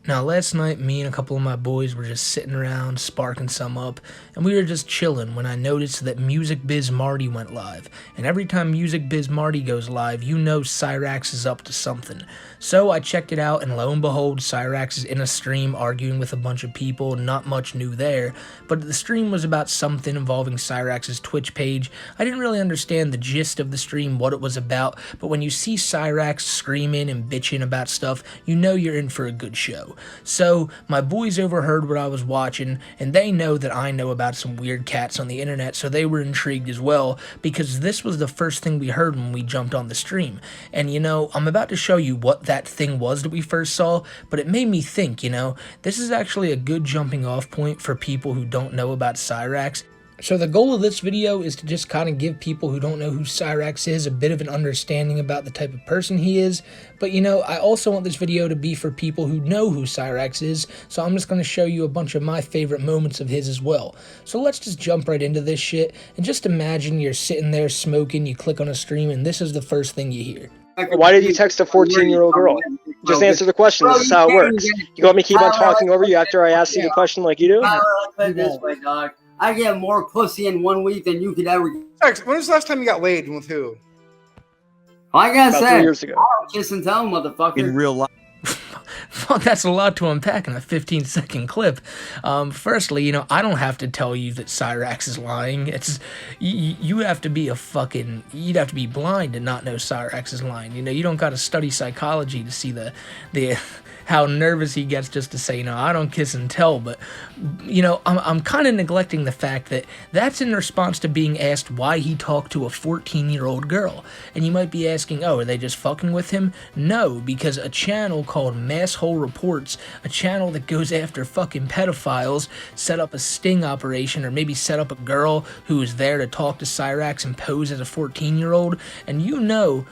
Now, last night, me and a couple of my boys were just sitting around, sparking some up, and we were just chilling when I noticed that Music Biz Marty went live. And every time Music Biz Marty goes live, you know Cyrax is up to something. So I checked it out, and lo and behold, Cyrax is in a stream arguing with a bunch of people, not much new there, but the stream was about something involving Cyrax's Twitch page. I didn't really understand the gist of the stream, what it was about, but when you see Cyrax screaming and bitching about stuff, you know you're in for a good show. So my boys overheard what I was watching, and they know that I know about some weird cats on the internet, so they were intrigued as well, because this was the first thing we heard when we jumped on the stream. And you know, I'm about to show you what that thing was that we first saw, but it made me think, you know, this is actually a good jumping off point for people who don't know about Cyrax. So the goal of this video is to just kind of give people who don't know who Cyrax is a bit of an understanding about the type of person he is. But you know, I also want this video to be for people who know who Cyrax is, so I'm just going to show you a bunch of my favorite moments of his as well. So let's just jump right into this shit, and just imagine you're sitting there smoking, you click on a stream, and this is the first thing you hear. Why did you text a 14-year-old girl? Just answer the question. This is how it works. You want me to keep on talking over you after I ask you the question like you do? Put it this way, dog. I get more pussy in 1 week than you could ever get. When was the last time you got laid and with who? Like I About said, 3 years ago. kiss and tell, motherfucker. In real life. Well, that's a lot to unpack in a 15-second clip. Firstly, you know, I don't have to tell you that Cyrax is lying. It's you have to be you'd have to be blind to not know Cyrax is lying. You know, you don't got to study psychology to see the how nervous he gets just to say, you know, I don't kiss and tell. But you know, I'm kind of neglecting the fact that that's in response to being asked why he talked to a 14-year-old girl. And you might be asking, oh, are they just fucking with him? No, because a channel called Masshole Reports, a channel that goes after fucking pedophiles, set up a sting operation, or maybe set up a girl who was there to talk to Cyrax and pose as a 14-year-old, and you know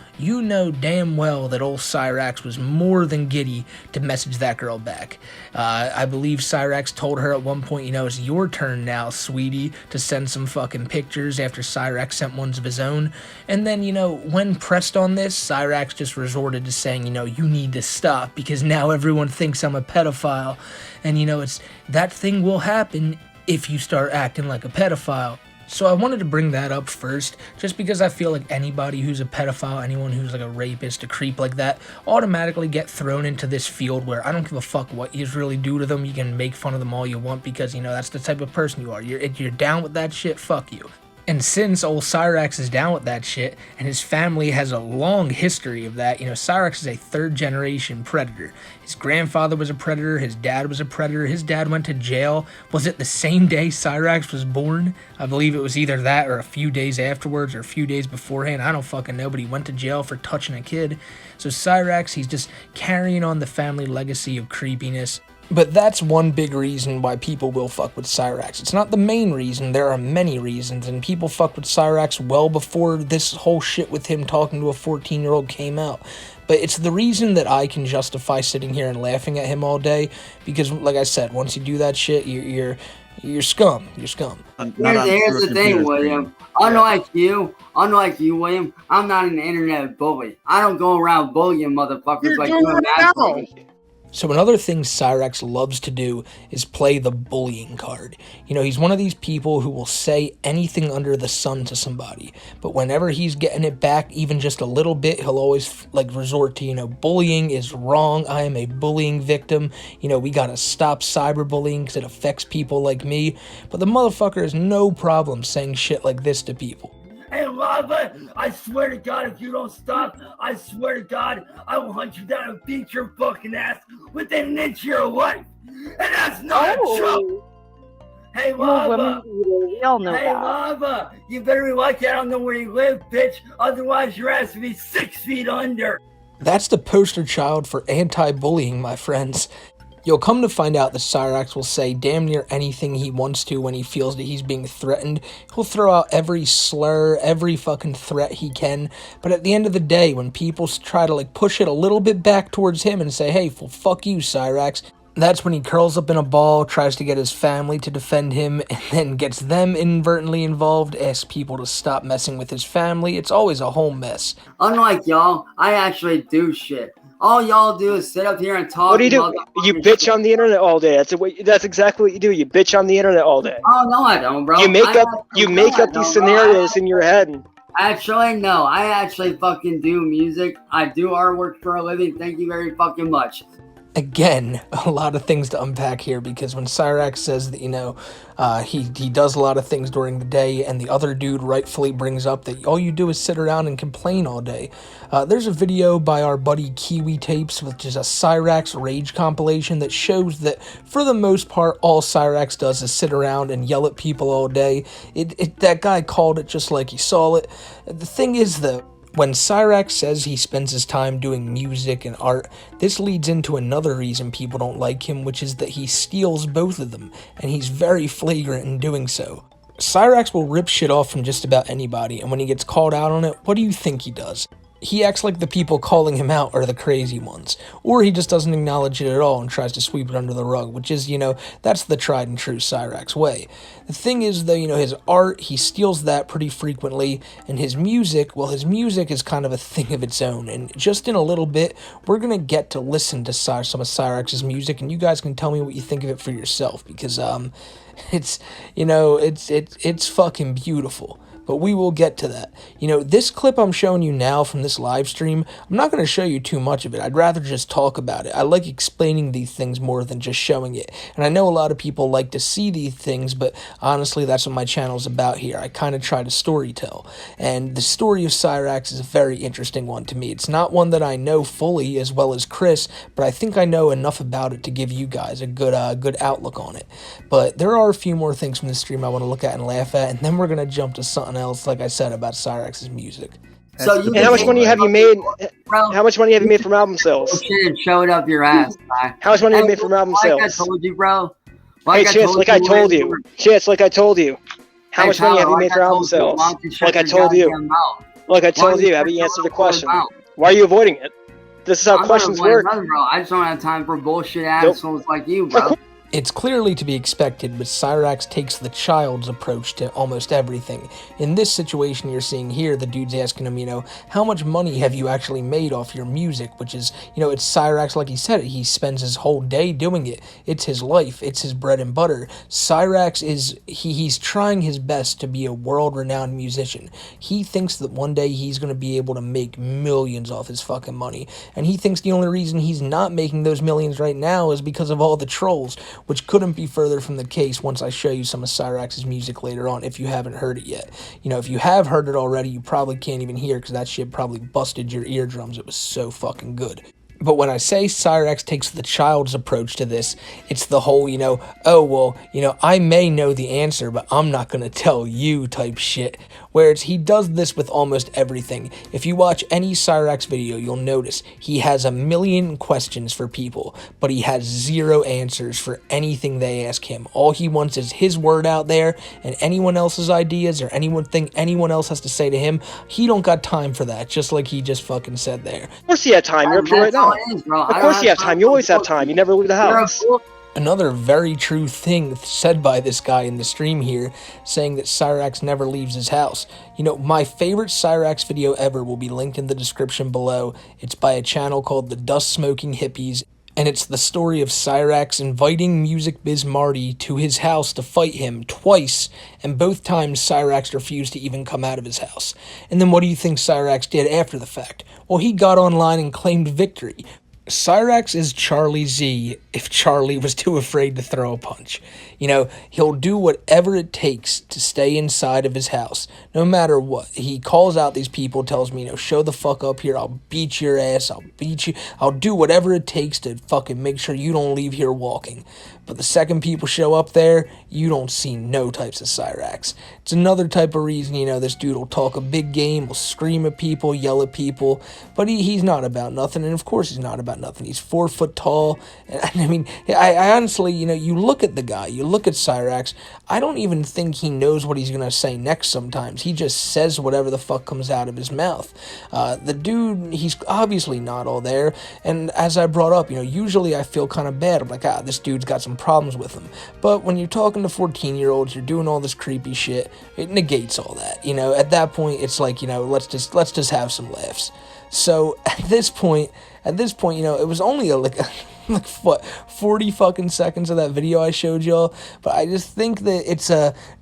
damn well that old Cyrax was more than giddy to message that girl back. I believe Cyrax told her at one point, you know, it's your turn now, sweetie, to send some fucking pictures after Cyrax sent ones of his own. And then, you know, when pressed on this, Cyrax just resorted to saying, you know, you need to stop because now everyone thinks I'm a pedophile. And, you know, that thing will happen if you start acting like a pedophile. So I wanted to bring that up first, just because I feel like anybody who's a pedophile, anyone who's like a rapist, a creep like that, automatically get thrown into this field where I don't give a fuck what you really do to them. You can make fun of them all you want because, you know, that's the type of person you are. You're down with that shit, fuck you. And since old Cyrax is down with that shit, and his family has a long history of that, you know, Cyrax is a third-generation predator. His grandfather was a predator, his dad was a predator, his dad went to jail. Was it the same day Cyrax was born? I believe it was either that or a few days afterwards or a few days beforehand. I don't fucking know, but he went to jail for touching a kid. So Cyrax, he's just carrying on the family legacy of creepiness. But that's one big reason why people will fuck with Cyrax. It's not the main reason, there are many reasons, and people fucked with Cyrax well before this whole shit with him talking to a 14-year-old came out. But it's the reason that I can justify sitting here and laughing at him all day, because, like I said, once you do that shit, you're scum. You're scum. Here's the thing, William. Unlike you, William, I'm not an internet bully. I don't go around bullying motherfuckers like you and that. So another thing Cyrax loves to do is play the bullying card. You know, he's one of these people who will say anything under the sun to somebody, but whenever he's getting it back even just a little bit, he'll always like resort to, you know, bullying is wrong, I am a bullying victim, you know, we gotta stop cyberbullying because it affects people like me. But the motherfucker has no problem saying shit like this to people. Hey, Lava, I swear to God, if you don't stop, I swear to God, I will hunt you down and beat your fucking ass within an inch of your life. And that's not a joke. Hey, Lava. We all know hey, that. Lava, you better be lucky I don't know where you live, bitch. Otherwise, your ass will be 6 feet under. That's the poster child for anti-bullying, my friends. You'll come to find out that Cyrax will say damn near anything he wants to when he feels that he's being threatened. He'll throw out every slur, every fucking threat he can, but at the end of the day, when people try to like push it a little bit back towards him and say, hey, well, fuck you, Cyrax, that's when he curls up in a ball, tries to get his family to defend him, and then gets them inadvertently involved, asks people to stop messing with his family. It's always a whole mess. Unlike y'all, I actually do shit. All y'all do is sit up here and talk. What do you do? about the You fucking bitch shit. on the internet all day. That's exactly what you do. You bitch on the internet all day. Oh no, I don't, bro. You make I up actually- no, I these don't, bro. scenarios in your head. Actually, no. I actually fucking do music. I do artwork for a living. Thank you very fucking much. Again, a lot of things to unpack here, because when Cyrax says that, he does a lot of things during the day, and the other dude rightfully brings up that all you do is sit around and complain all day. There's a video by our buddy Kiwi Tapes, which is a Cyrax rage compilation that shows that for the most part, all Cyrax does is sit around and yell at people all day. That guy called it just like he saw it. The thing is, though, when Cyrax says he spends his time doing music and art, this leads into another reason people don't like him, which is that he steals both of them, and he's very flagrant in doing so. Cyrax will rip shit off from just about anybody, and when he gets called out on it, what do you think he does? He acts like the people calling him out are the crazy ones, or he just doesn't acknowledge it at all and tries to sweep it under the rug, which is, that's the tried and true Cyrax way. The thing is, though, his art, he steals that pretty frequently, and his music, well, his music is kind of a thing of its own, and just in a little bit, we're gonna get to listen to some of Cyrax's music, and you guys can tell me what you think of it for yourself, because, it's fucking beautiful. But we will get to that. This clip I'm showing you now from this live stream, I'm not going to show you too much of it. I'd rather just talk about it. I like explaining these things more than just showing it. And I know a lot of people like to see these things, but honestly, that's what my channel's about here. I kind of try to storytell. And the story of Cyrax is a very interesting one to me. It's not one that I know fully as well as Chris, but I think I know enough about it to give you guys a good outlook on it. But there are a few more things from the stream I want to look at and laugh at, and then we're going to jump to something else, like I said, about Cyrax's music. So you And how much money have you made? Bro, How much money have you made from album sales? shit and show it up your ass, guy. How much money have you made from album Like I sales? told you, bro. Hey, Chance, like I told you. Chance, like I told you. How much money have you made for album sales? Like I told you. Like I told you. Have you answered the question? Why are you avoiding it? This is how questions work. Bro. I just don't have time for bullshit assholes like you, bro. It's clearly to be expected, but Cyrax takes the child's approach to almost everything. In this situation you're seeing here, the dude's asking him, how much money have you actually made off your music? Which is, it's Cyrax, like he said, he spends his whole day doing it. It's his life. It's his bread and butter. Cyrax is, he's trying his best to be a world-renowned musician. He thinks that one day he's going to be able to make millions off his fucking money. And he thinks the only reason he's not making those millions right now is because of all the trolls, which couldn't be further from the case once I show you some of Cyrax's music later on, if you haven't heard it yet. If you have heard it already, you probably can't even hear it, because that shit probably busted your eardrums. It was so fucking good. But when I say Cyrax takes the child's approach to this, it's the whole, I may know the answer, but I'm not going to tell you type shit. Whereas he does this with almost everything. If you watch any Cyrax video, you'll notice he has a million questions for people, but he has zero answers for anything they ask him. All he wants is his word out there, and anyone else's ideas or anything anyone else has to say to him, he don't got time for that, just like he just fucking said there. Of course you have time. You're up here right now. Of course you have time. You always have time. You never leave the house. Another very true thing said by this guy in the stream here, saying that Cyrax never leaves his house. My favorite Cyrax video ever will be linked in the description below. It's by a channel called The Dust Smoking Hippies, and it's the story of Cyrax inviting Music Biz Marty to his house to fight him twice, and both times Cyrax refused to even come out of his house. And then what do you think Cyrax did after the fact? Well, he got online and claimed victory. Cyrax is Charlie Z if Charlie was too afraid to throw a punch. He'll do whatever it takes to stay inside of his house, no matter what. He calls out these people, tells me, show the fuck up here, I'll beat your ass, I'll beat you, I'll do whatever it takes to fucking make sure you don't leave here walking. But the second people show up there, you don't see no types of Cyrax. It's another type of reason, this dude will talk a big game, will scream at people, yell at people, but he's not about nothing, and of course he's not about nothing. He's 4 foot tall, and I honestly, you look at the guy, you look at Cyrax, I don't even think he knows what he's gonna say next sometimes. He just says whatever the fuck comes out of his mouth. The dude, he's obviously not all there, and as I brought up, usually I feel kind of bad. I'm like, this dude's got some problems with him. But when you're talking to 14-year-olds, you're doing all this creepy shit, it negates all that. At that point, it's like, let's just have some laughs. So at this point, you know, it was only like what, 40 fucking seconds of that video I showed y'all, but I just think that it's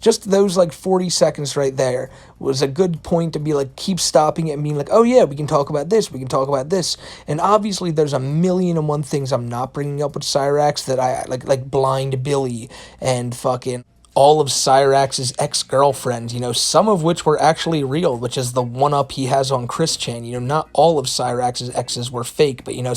just those like 40 seconds right there was a good point to be like, keep stopping it and being like, oh yeah, we can talk about this, we can talk about this. And obviously there's a million and one things I'm not bringing up with Cyrax that I like Blind Billy and fucking all of Cyrax's ex-girlfriends, you know, some of which were actually real, which is the one-up he has on Chris Chan. You know, not all of Cyrax's exes were fake, but, you know,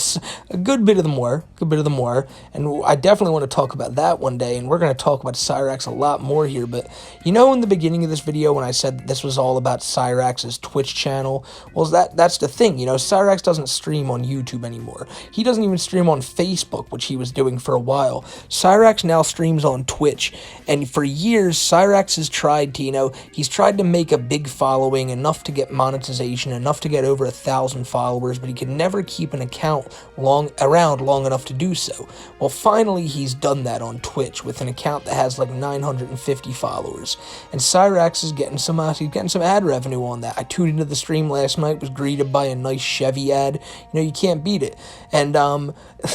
a good bit of them were, and I definitely want to talk about that one day, and we're going to talk about Cyrax a lot more here, but, you know, in the beginning of this video when I said that this was all about Cyrax's Twitch channel, well, that's the thing, you know, Cyrax doesn't stream on YouTube anymore. He doesn't even stream on Facebook, which he was doing for a while. Cyrax now streams on Twitch, and for years, Cyrax has tried to, you know, he's tried to make a big following, enough to get monetization, enough to get over 1,000 followers, but he could never keep an account around long enough to do so. Well, finally, he's done that on Twitch with an account that has like 950 followers, and Cyrax is getting some ad revenue on that. I tuned into the stream last night, was greeted by a nice Chevy ad. You know, you can't beat it, and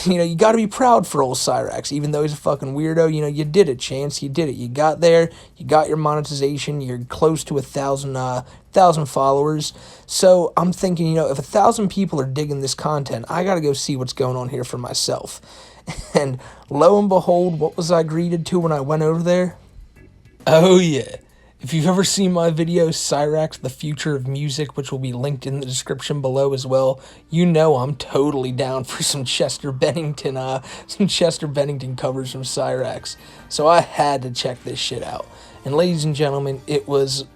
you know, you got to be proud for old Cyrax, even though he's a fucking weirdo. You know, you did it, Chance. You did it. You got there. You got your monetization. You're close to 1,000 followers. So I'm thinking, you know, if 1,000 people are digging this content, I got to go see what's going on here for myself. And lo and behold, what was I greeted to when I went over there? Oh yeah. If you've ever seen my video, Cyrax, The Future of Music, which will be linked in the description below as well, you know I'm totally down for some Chester Bennington covers from Cyrax. So I had to check this shit out. And ladies and gentlemen, it was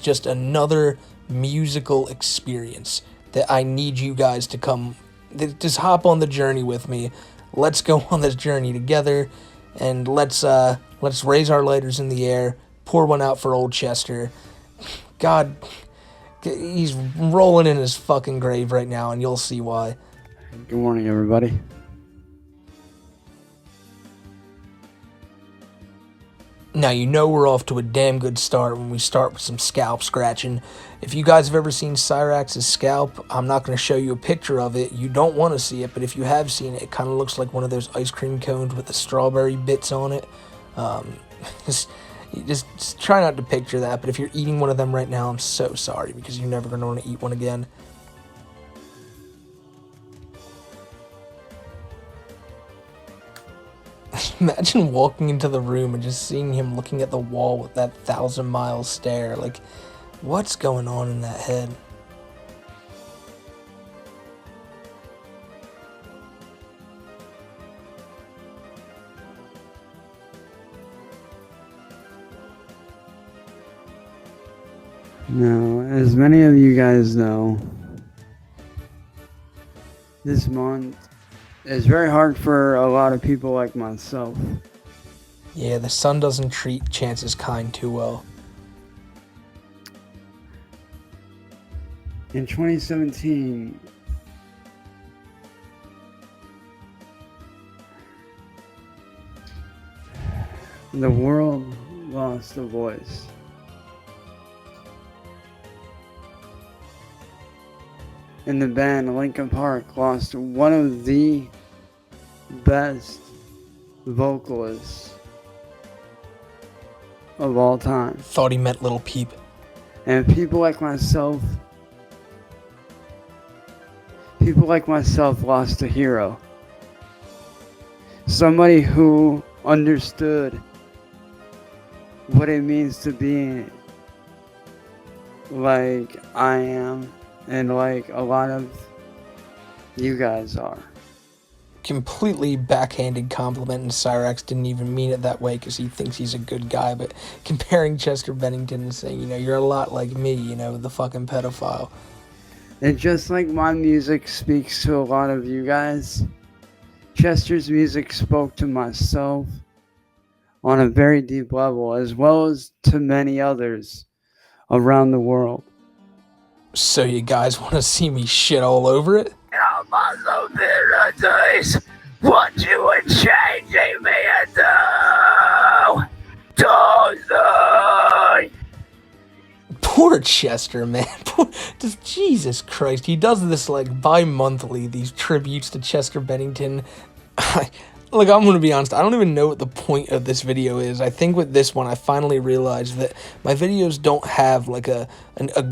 just another musical experience that I need you guys to come, just hop on the journey with me. Let's go on this journey together, and let's raise our lighters in the air. Pour one out for old Chester. God, he's rolling in his fucking grave right now, and you'll see why. Good morning, everybody. Now, you know we're off to a damn good start when we start with some scalp scratching. If you guys have ever seen Cyrax's scalp, I'm not going to show you a picture of it. You don't want to see it, but if you have seen it, it kind of looks like one of those ice cream cones with the strawberry bits on it. Just try not to picture that, but if you're eating one of them right now, I'm so sorry, because you're never going to want to eat one again. Imagine walking into the room and just seeing him looking at the wall with that 1,000-mile stare. Like, what's going on in that head? Now, as many of you guys know, this month is very hard for a lot of people like myself. Yeah, the sun doesn't treat Chance's kind too well. In 2017, the world lost a voice. And the band Linkin Park lost one of the best vocalists of all time. Thought he meant Little Peep. And people like myself lost a hero. Somebody who understood what it means to be like I am, and like a lot of you guys are. Completely backhanded compliment, and Cyrax didn't even mean it that way because he thinks he's a good guy, but comparing Chester Bennington and saying, you know, you're a lot like me, you know, the fucking pedophile. And just like my music speaks to a lot of you guys, Chester's music spoke to myself on a very deep level, as well as to many others around the world. So you guys want to see me shit all over it? What you would change me into? Poor Poor Chester, man. Just Jesus Christ. He does this like bi-monthly, these tributes to Chester Bennington. Look, I'm gonna be honest, I don't even know what the point of this video is. I think with this one, I finally realized that my videos don't have like a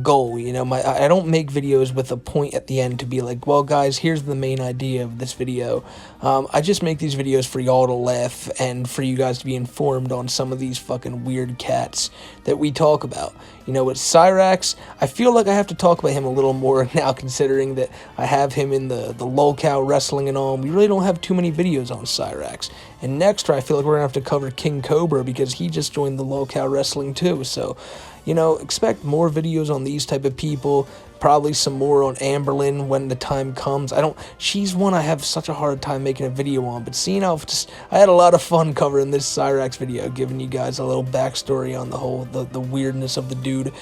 goal, you know. I don't make videos with a point at the end to be like, well guys, here's the main idea of this video. I just make these videos for y'all to laugh and for you guys to be informed on some of these fucking weird cats that we talk about. You know, with Cyrax, I feel like I have to talk about him a little more now, considering that I have him in the lolcow wrestling and all. We really don't have too many videos on Cyrax. And next, I feel like we're going to have to cover King Cobra because he just joined the lolcow wrestling too. So, you know, expect more videos on these type of people. Probably some more on Amberlyn when the time comes. She's one I have such a hard time making a video on, but seeing how I had a lot of fun covering this Cyrax video, giving you guys a little backstory on the whole, the weirdness of the dude.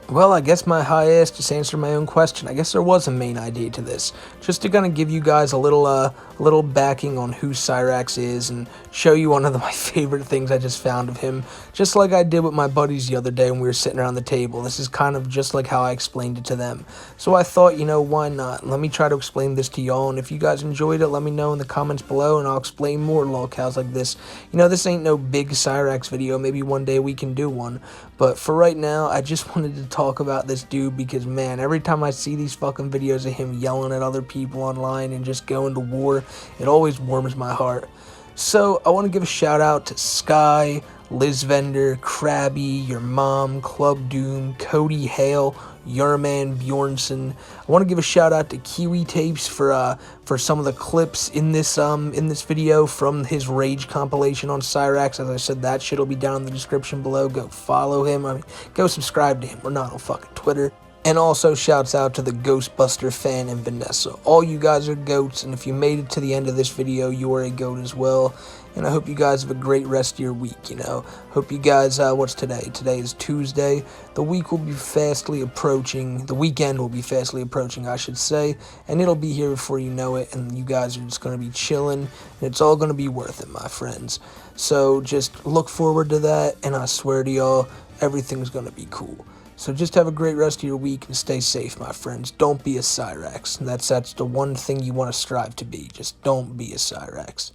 Well, I guess my high ass just answered my own question. I guess there was a main idea to this, just to kind of give you guys a little backing on who Cyrax is and show you one of my favorite things I just found of him, just like I did with my buddies the other day when we were sitting around the table. This is kind of just like how I explained it to them. So I thought, you know, why not? Let me try to explain this to y'all, and if you guys enjoyed it, let me know in the comments below, and I'll explain more lolcows like this. You know, this ain't no big Cyrax video. Maybe one day we can do one, but for right now, I just wanted to talk about this dude because, man, every time I see these fucking videos of him yelling at other people online and just going to war, it always warms my heart. So I want to give a shout out to Sky, Liz Vender, Krabby, Your Mom, Club Doom, Cody Hale, Your Man Bjornson. I want to give a shout out to Kiwi Tapes for some of the clips in this video from his Rage compilation on Cyrax. As I said, that shit will be down in the description below. Go follow him. I mean, go subscribe to him. We're not on fucking Twitter. And also shouts out to the Ghostbuster fan and Vanessa. All you guys are goats, and if you made it to the end of this video, you are a goat as well. And I hope you guys have a great rest of your week, you know. Hope you guys, what's today? Today is Tuesday. The week will be fastly approaching. The weekend will be fastly approaching, I should say. And it'll be here before you know it, and you guys are just going to be chilling. And it's all going to be worth it, my friends. So just look forward to that, and I swear to y'all, everything's going to be cool. So just have a great rest of your week and stay safe, my friends. Don't be a Cyrax. That's the one thing you want to strive to be. Just don't be a Cyrax.